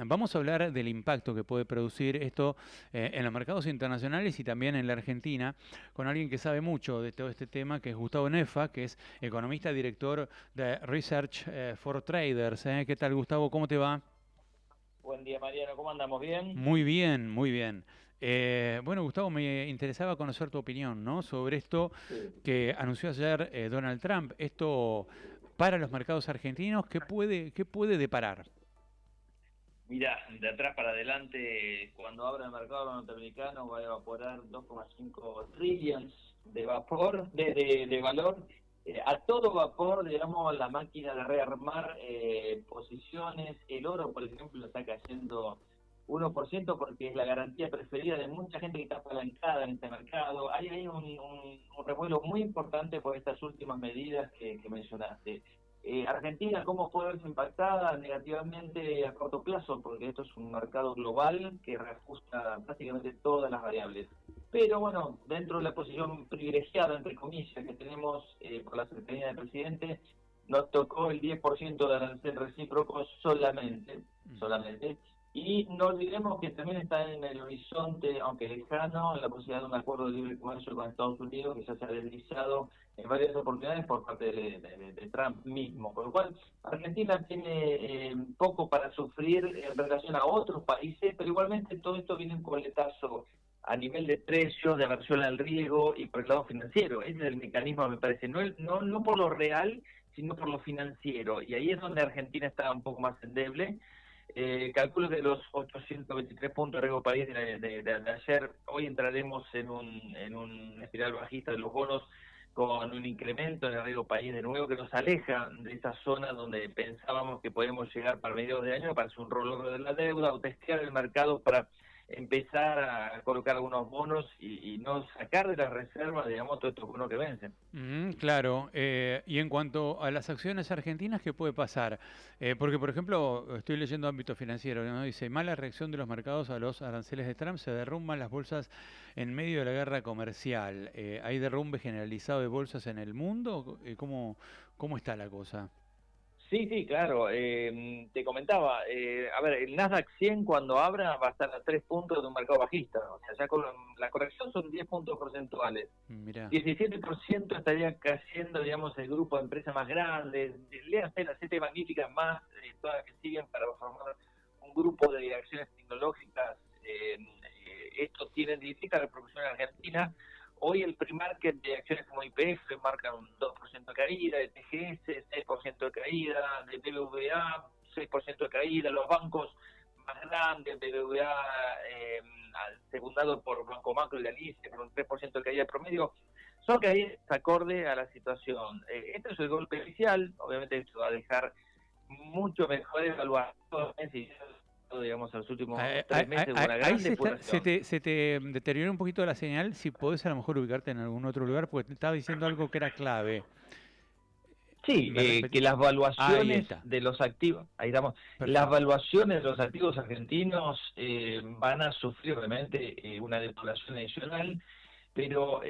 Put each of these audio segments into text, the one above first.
Vamos a hablar del impacto que puede producir esto en los mercados internacionales y también en la Argentina, con alguien que sabe mucho de todo este tema, que es Gustavo Nefa, que es economista director de Research for Traders. ¿Eh? ¿Qué tal, Gustavo? ¿Cómo te va? Buen día, Mariano. ¿Cómo andamos? ¿Bien? Muy bien, muy bien. Bueno, Gustavo, me interesaba conocer tu opinión, ¿no? Sobre esto Sí. que anunció ayer Donald Trump. Esto para los mercados argentinos, qué puede deparar? Mira, de atrás para adelante, cuando abra el mercado norteamericano va a evaporar 2,5 trillions de vapor, de valor. A todo vapor, digamos, la máquina de rearmar posiciones. El oro, por ejemplo, está cayendo 1% porque es la garantía preferida de mucha gente que está apalancada en este mercado. Hay un revuelo muy importante por estas últimas medidas que mencionaste. Argentina, ¿cómo puede verse impactada negativamente a corto plazo? Porque esto es un mercado global que reajusta prácticamente todas las variables. Pero bueno, dentro de la posición privilegiada, entre comillas, que tenemos por la cercanía del presidente, nos tocó el 10% de arancel recíproco solamente. Y no olvidemos que también está en el horizonte, aunque lejano, la posibilidad de un acuerdo de libre comercio con Estados Unidos, que ya se ha deslizado en varias oportunidades por parte de Trump mismo. Por lo cual, Argentina tiene poco para sufrir en relación a otros países, pero igualmente todo esto viene un coletazo a nivel de precios, de aversión al riesgo y por el lado financiero. Ese es el mecanismo, me parece, no por lo real, sino por lo financiero. Y ahí es donde Argentina está un poco más endeble. Calculo que de los 823 puntos de riesgo país de ayer, hoy entraremos en un espiral bajista de los bonos con un incremento en el riesgo país de nuevo que nos aleja de esa zona donde pensábamos que podemos llegar para mediados de año para hacer un rollover de la deuda o testear el mercado para empezar a colocar algunos bonos y no sacar de la reserva, digamos, todos estos bonos que vencen. Claro, y en cuanto a las acciones argentinas, ¿qué puede pasar? Porque, por ejemplo, estoy leyendo ámbito financiero, ¿no? Dice, mala reacción de los mercados a los aranceles de Trump, se derrumban las bolsas en medio de la guerra comercial. ¿Hay derrumbe generalizado de bolsas en el mundo? ¿Cómo está la cosa? Sí, sí, claro. Te comentaba, a ver, el Nasdaq 100 cuando abra va a estar a 3 puntos de un mercado bajista. O sea, ya con la corrección son 10 puntos porcentuales. Mirá. 17% estaría cayendo, digamos, el grupo de empresas más grandes. Léanse las 7 magníficas más, todas las que siguen para formar un grupo de acciones tecnológicas. Esto tiene directa repercusión en Argentina. Hoy el pre-market de acciones como YPF marca un 2% de caída, de TGS 6% de caída, de BBVA 6% de caída, los bancos más grandes, BBVA secundado por Banco Macro y la Alicia con un 3% de caída promedio, son caídas acorde a la situación. Este es el golpe inicial, obviamente esto va a dejar mucho mejor evaluación, si digamos, en los últimos 3 meses hubo una Ahí gran depuración. se te deterioró un poquito la señal, si podés a lo mejor ubicarte en algún otro lugar, porque te estaba diciendo algo que era clave. Sí, ¿Me repetí? que las Ahí valuaciones está. de los activos, ahí estamos, las Perfecto. valuaciones de los activos argentinos van a sufrir obviamente una depuración adicional, pero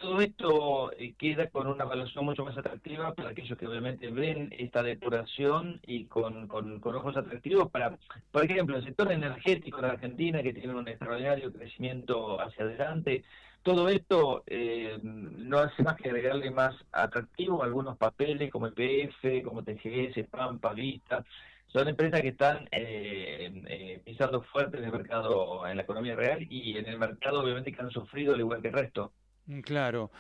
todo esto queda con una evaluación mucho más atractiva para aquellos que obviamente ven esta depuración y con ojos atractivos para, por ejemplo, el sector energético en Argentina, que tiene un extraordinario crecimiento hacia adelante. Todo esto no hace más que agregarle más atractivo a algunos papeles como EPF, como TGS, Pampa, Vista. Son empresas que están pisando fuerte en el mercado, en la economía real y en el mercado obviamente que han sufrido al igual que el resto. Claro.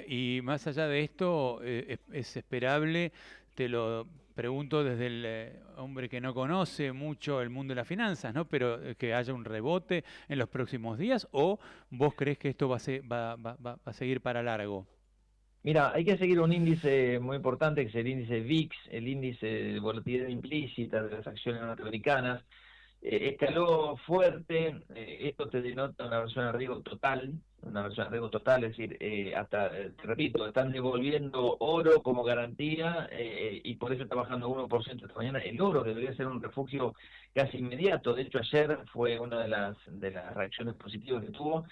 Y más allá de esto, es esperable, te lo pregunto desde el hombre que no conoce mucho el mundo de las finanzas, ¿no? Pero que haya un rebote en los próximos días, ¿o vos crees que esto va a seguir para largo? Mira, hay que seguir un índice muy importante que es el índice VIX, el índice de volatilidad implícita de las acciones norteamericanas. Escaló fuerte, esto te denota una versión de riesgo total, es decir, te repito, están devolviendo oro como garantía y por eso está bajando 1% esta mañana. El oro debería ser un refugio casi inmediato, de hecho ayer fue una de las reacciones positivas que tuvo.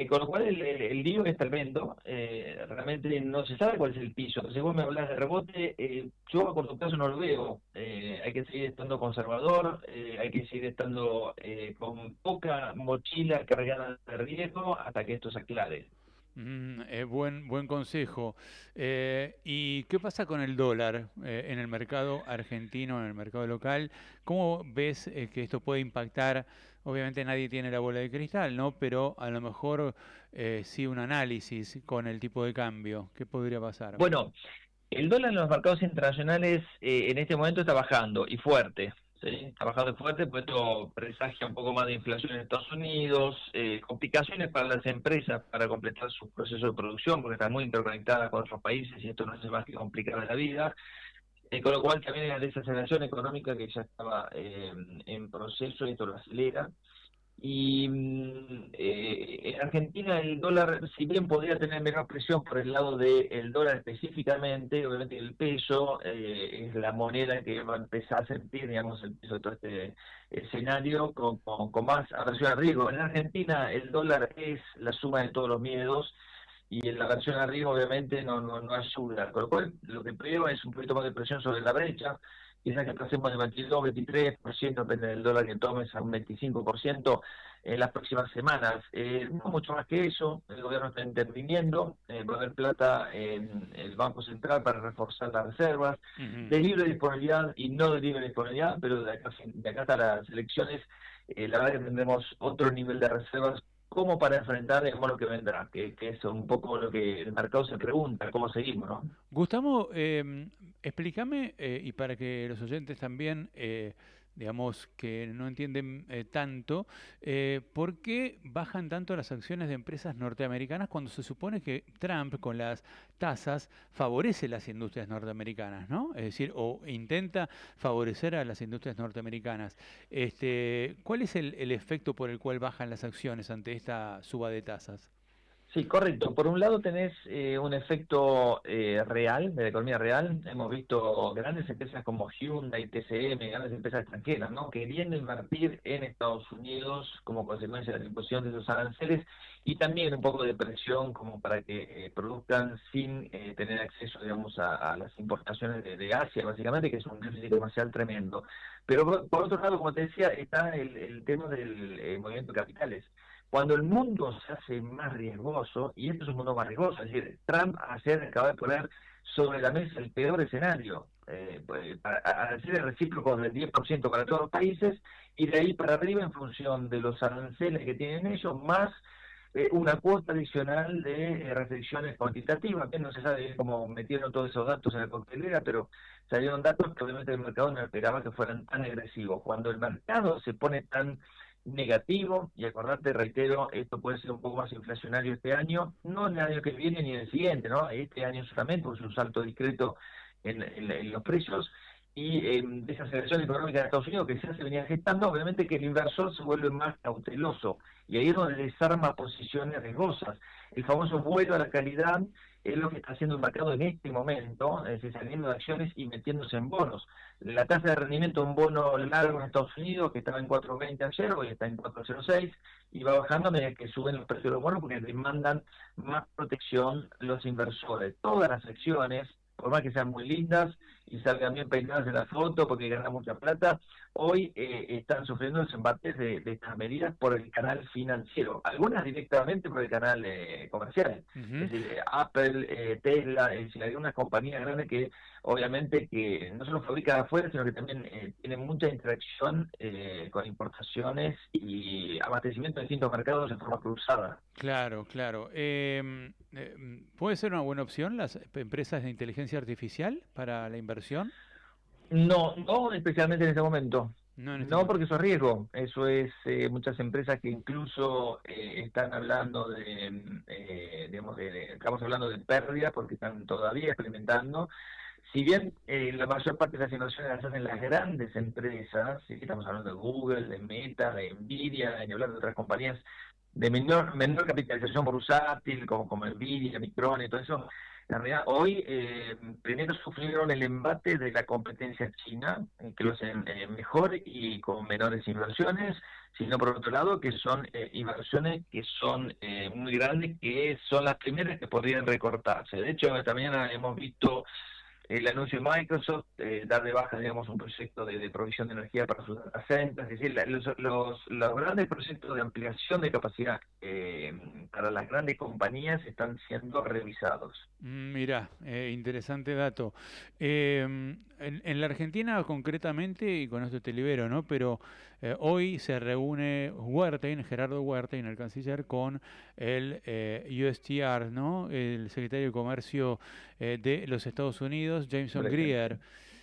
Con lo cual el lío es tremendo, realmente no se sabe cuál es el piso. Si vos me hablas de rebote, yo a corto plazo no lo veo. Hay que seguir estando conservador, hay que seguir estando con poca mochila cargada de riesgo hasta que esto se aclare. Buen consejo. ¿Y qué pasa con el dólar en el mercado argentino, en el mercado local? ¿Cómo ves que esto puede impactar? Obviamente nadie tiene la bola de cristal, ¿no? Pero a lo mejor sí un análisis con el tipo de cambio. ¿Qué podría pasar? Bueno, el dólar en los mercados internacionales en este momento está bajando y fuerte. ¿Sí? Está bajando y fuerte, pues esto presagia un poco más de inflación en Estados Unidos, complicaciones para las empresas para completar su proceso de producción, porque están muy interconectadas con otros países y esto no hace más que complicar la vida. Con lo cual también la desaceleración económica que ya estaba en proceso, esto lo acelera. Y en Argentina el dólar, si bien podría tener menor presión por el lado del dólar específicamente, obviamente el peso es la moneda que va a empezar a sentir, digamos, el peso de todo este escenario con más aversión al riesgo. En Argentina el dólar es la suma de todos los miedos y la aversión al riesgo obviamente no ayuda, con lo cual lo que prueba es un poquito más de presión sobre la brecha, quizás que pasemos de 22, 23%, depende del dólar que tomes, a un 25% en las próximas semanas. No mucho más que eso, el gobierno está interviniendo, va a haber plata en el Banco Central para reforzar las reservas, Ujú. de libre disponibilidad y no de libre disponibilidad, pero de acá hasta las elecciones, la verdad que tendremos otro nivel de reservas como para enfrentar, digamos, lo que vendrá, que es un poco lo que el mercado se pregunta, cómo seguimos, ¿no? Gustavo, explícame, y para que los oyentes también, digamos, que no entienden tanto, ¿por qué bajan tanto las acciones de empresas norteamericanas cuando se supone que Trump con las tasas favorece las industrias norteamericanas, ¿no? Es decir, o intenta favorecer a las industrias norteamericanas. ¿Cuál es el efecto por el cual bajan las acciones ante esta suba de tasas? Sí, correcto. Por un lado tenés un efecto real, de la economía real. Hemos visto grandes empresas como Hyundai, TCM, grandes empresas extranjeras, ¿no? Queriendo invertir en Estados Unidos como consecuencia de la imposición de esos aranceles y también un poco de presión como para que produzcan sin tener acceso, digamos, a las importaciones de Asia, básicamente, que es un déficit comercial tremendo. Pero por otro lado, como te decía, está el tema del movimiento de capitales. Cuando el mundo se hace más riesgoso, y esto es un mundo más riesgoso, es decir, Trump ayer acaba de poner sobre la mesa el peor escenario, a hacer el recíproco del 10% para todos los países, y de ahí para arriba en función de los aranceles que tienen ellos, más una cuota adicional de restricciones cuantitativas, que no se sabe bien cómo metieron todos esos datos en la coctelera, pero salieron datos que obviamente el mercado no esperaba que fueran tan agresivos. Cuando el mercado se pone tan negativo, y acordate, reitero, esto puede ser un poco más inflacionario este año, no en el año que viene ni en el siguiente, ¿no? Este año solamente, pues un salto discreto en los precios, y desaceleración económica de Estados Unidos que ya se venía gestando, obviamente que el inversor se vuelve más cauteloso, y ahí es donde desarma posiciones riesgosas. El famoso vuelo a la calidad es lo que está haciendo el mercado en este momento, es decir, saliendo de acciones y metiéndose en bonos. La tasa de rendimiento de un bono largo en Estados Unidos, que estaba en 4,20 ayer, hoy está en 4,06, y va bajando a medida que suben los precios de los bonos porque demandan más protección los inversores. Todas las acciones, por más que sean muy lindas y salgan bien peinadas en la foto porque ganan mucha plata, hoy están sufriendo los embates de estas medidas por el canal financiero, algunas directamente por el canal comercial. Ujú. Es decir, Apple, Tesla, es decir, hay unas compañías grandes que obviamente que no solo fabrican afuera, sino que también tienen mucha interacción con importaciones y abastecimiento de distintos mercados en forma cruzada. Claro, claro. ¿Puede ser una buena opción las empresas de inteligencia artificial para la inversión? No, no especialmente en este momento. No en este No, momento. porque eso es riesgo. Eso es muchas empresas que incluso están hablando digamos, estamos hablando de pérdidas porque están todavía experimentando. Si bien la mayor parte de las inversiones las hacen las grandes empresas, ¿sí? Estamos hablando de Google, de Meta, de Nvidia, y hablar de otras compañías de menor capitalización bursátil, como Nvidia, Micron y todo eso, En realidad, hoy primero sufrieron el embate de la competencia china, que lo hacen mejor y con menores inversiones, sino por otro lado que son inversiones que son muy grandes, que son las primeras que podrían recortarse. De hecho, esta mañana hemos visto el anuncio de Microsoft, dar de baja, digamos, un proyecto de provisión de energía para sus data centers, es decir, los grandes proyectos de ampliación de capacidad para las grandes compañías están siendo revisados. Mirá, interesante dato. En la Argentina concretamente, y con esto te libero, ¿no? Pero hoy se reúne Wertheim, Gerardo Wertheim, el canciller, con el USTR, ¿no? El secretario de Comercio de los Estados Unidos, Jameson Presente.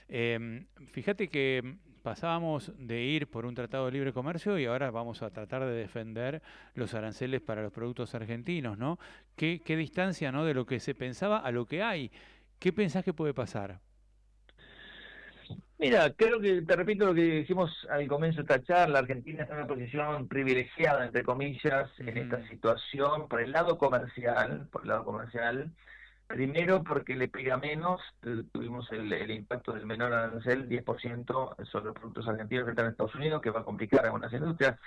Greer. Fíjate que pasábamos de ir por un tratado de libre comercio y ahora vamos a tratar de defender los aranceles para los productos argentinos, ¿no? ¿Qué distancia, ¿no? De lo que se pensaba a lo que hay? ¿Qué pensás que puede pasar? Mira, creo que, te repito lo que dijimos al comienzo de esta charla, Argentina está en una posición privilegiada, entre comillas, en esta Ujú. situación, por el lado comercial, primero porque le pega menos, tuvimos el impacto del menor arancel, 10% sobre los productos argentinos frente a Estados Unidos, que va a complicar a algunas industrias.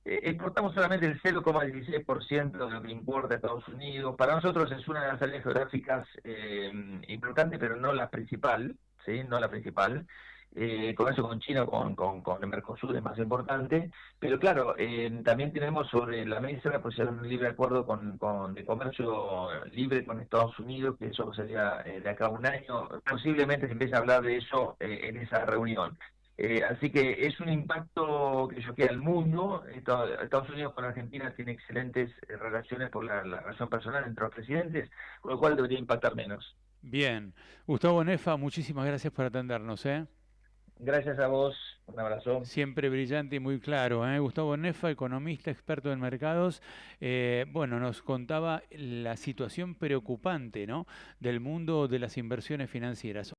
Exportamos solamente el 0,16% de lo que importa a Estados Unidos. Para nosotros es una de las áreas geográficas importantes, pero no la principal, ¿sí? No la principal. Comercio con China, con el Mercosur es más importante, pero claro, también tenemos sobre la mesa la posibilidad de un libre acuerdo de comercio libre con Estados Unidos, que eso sería de acá a un año, posiblemente se empiece a hablar de eso en esa reunión. Así que es un impacto que yo queda al mundo. Estados Unidos con Argentina tiene excelentes relaciones por la relación personal entre los presidentes, con lo cual debería impactar menos. Bien. Gustavo Nefa, muchísimas gracias por atendernos, ¿eh? Gracias a vos, un abrazo. Siempre brillante y muy claro, ¿eh? Gustavo Nefa, economista, experto en mercados, bueno, nos contaba la situación preocupante, ¿no? Del mundo de las inversiones financieras.